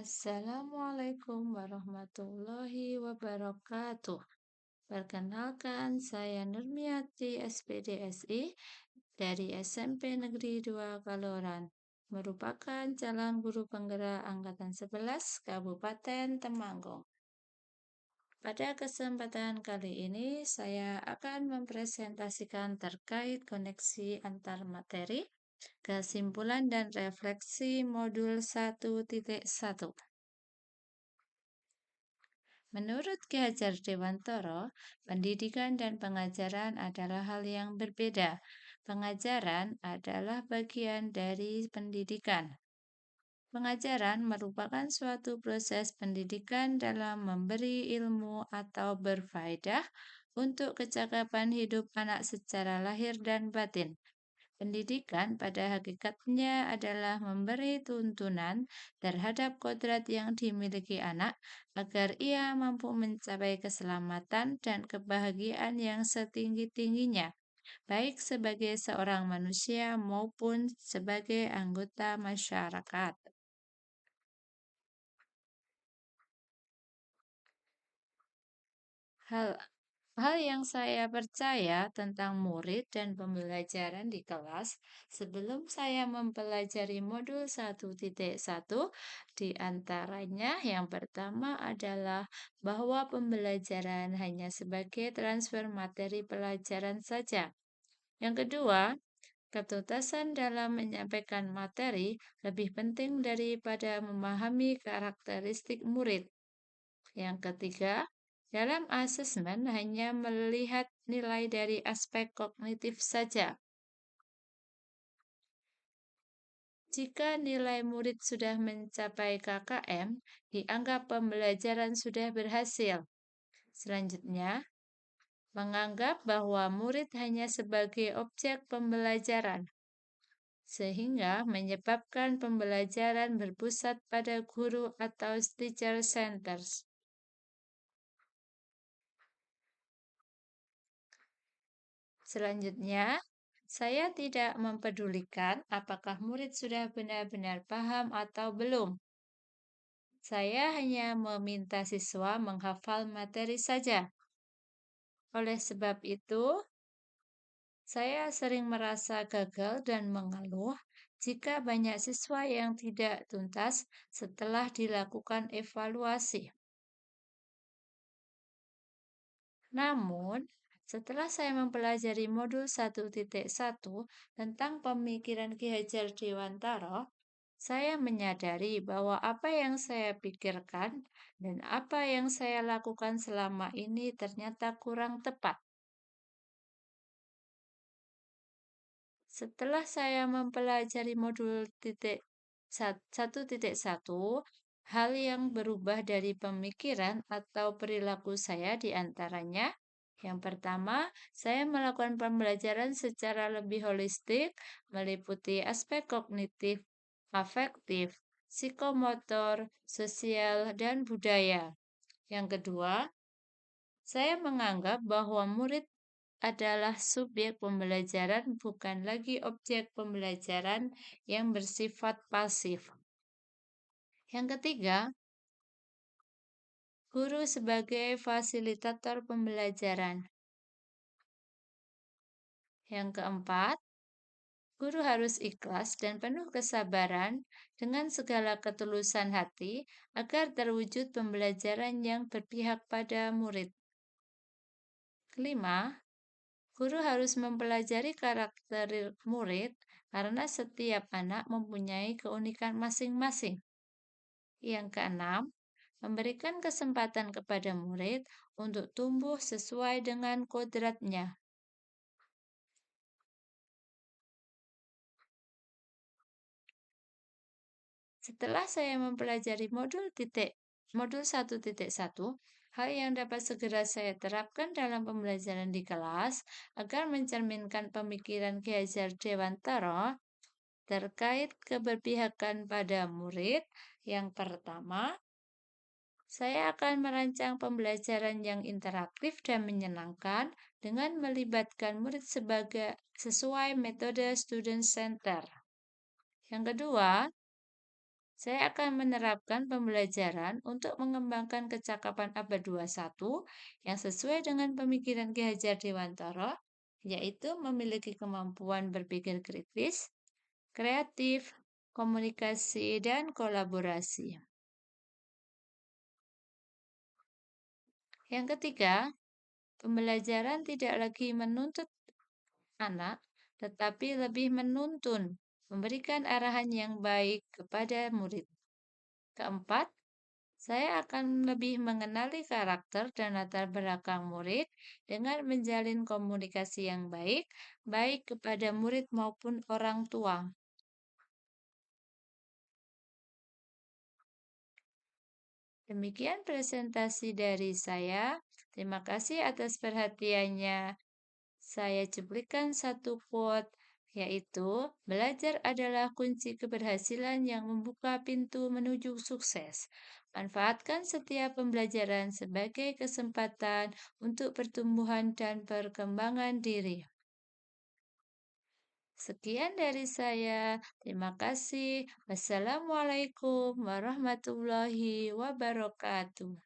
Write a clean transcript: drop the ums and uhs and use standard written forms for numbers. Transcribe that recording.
Assalamualaikum warahmatullahi wabarakatuh. Perkenalkan, saya Nurmiati SPDSI dari SMP Negeri 2 Kaloran, merupakan calon guru penggerak Angkatan 11 Kabupaten Temanggung. Pada kesempatan kali ini, saya akan mempresentasikan terkait koneksi antar materi, kesimpulan dan refleksi modul 1.1. Menurut Ki Hajar Dewantara, pendidikan dan pengajaran adalah hal yang berbeda. Pengajaran adalah bagian dari pendidikan. Pengajaran merupakan suatu proses pendidikan dalam memberi ilmu atau berfaedah untuk kecakapan hidup anak secara lahir dan batin. Pendidikan pada hakikatnya adalah memberi tuntunan terhadap kodrat yang dimiliki anak agar ia mampu mencapai keselamatan dan kebahagiaan yang setinggi-tingginya, baik sebagai seorang manusia maupun sebagai anggota masyarakat. Hal Hal yang saya percaya tentang murid dan pembelajaran di kelas sebelum saya mempelajari modul 1.1 di antaranya yang pertama adalah bahwa pembelajaran hanya sebagai transfer materi pelajaran saja. Yang kedua, ketuntasan dalam menyampaikan materi lebih penting daripada memahami karakteristik murid. Yang ketiga, dalam asesmen hanya melihat nilai dari aspek kognitif saja. Jika nilai murid sudah mencapai KKM, dianggap pembelajaran sudah berhasil. Selanjutnya, menganggap bahwa murid hanya sebagai objek pembelajaran, sehingga menyebabkan pembelajaran berpusat pada guru atau teacher centers. Selanjutnya, saya tidak mempedulikan apakah murid sudah benar-benar paham atau belum. Saya hanya meminta siswa menghafal materi saja. Oleh sebab itu, saya sering merasa gagal dan mengeluh jika banyak siswa yang tidak tuntas setelah dilakukan evaluasi. Namun, setelah saya mempelajari modul 1.1 tentang pemikiran Ki Hajar Dewantara, saya menyadari bahwa apa yang saya pikirkan dan apa yang saya lakukan selama ini ternyata kurang tepat. Setelah saya mempelajari modul 1.1, hal yang berubah dari pemikiran atau perilaku saya diantaranya. Yang pertama, saya melakukan pembelajaran secara lebih holistik, meliputi aspek kognitif, afektif, psikomotor, sosial, dan budaya. Yang kedua, saya menganggap bahwa murid adalah subjek pembelajaran, bukan lagi objek pembelajaran yang bersifat pasif. Yang ketiga, guru sebagai fasilitator pembelajaran. Yang keempat, guru harus ikhlas dan penuh kesabaran dengan segala ketulusan hati agar terwujud pembelajaran yang berpihak pada murid. Kelima, guru harus mempelajari karakter murid karena setiap anak mempunyai keunikan masing-masing. Yang keenam, memberikan kesempatan kepada murid untuk tumbuh sesuai dengan kodratnya. Setelah saya mempelajari modul 1.1, hal yang dapat segera saya terapkan dalam pembelajaran di kelas agar mencerminkan pemikiran Ki Hajar Dewantara terkait keberpihakan pada murid. Yang pertama, saya akan merancang pembelajaran yang interaktif dan menyenangkan dengan melibatkan murid sesuai metode student center. Yang kedua, Saya akan menerapkan pembelajaran untuk mengembangkan kecakapan abad 21 yang sesuai dengan pemikiran Ki Hajar Dewantara, yaitu memiliki kemampuan berpikir kritis, kreatif, komunikasi, dan kolaborasi. Yang ketiga, pembelajaran tidak lagi menuntut anak, tetapi lebih menuntun, memberikan arahan yang baik kepada murid. Keempat, saya akan lebih mengenali karakter dan latar belakang murid dengan menjalin komunikasi yang baik, baik kepada murid maupun orang tua. Demikian presentasi dari saya. Terima kasih atas perhatiannya. Saya cuplikan satu quote, yaitu belajar adalah kunci keberhasilan yang membuka pintu menuju sukses. Manfaatkan setiap pembelajaran sebagai kesempatan untuk pertumbuhan dan perkembangan diri. Sekian dari saya. Terima kasih. Wassalamualaikum warahmatullahi wabarakatuh.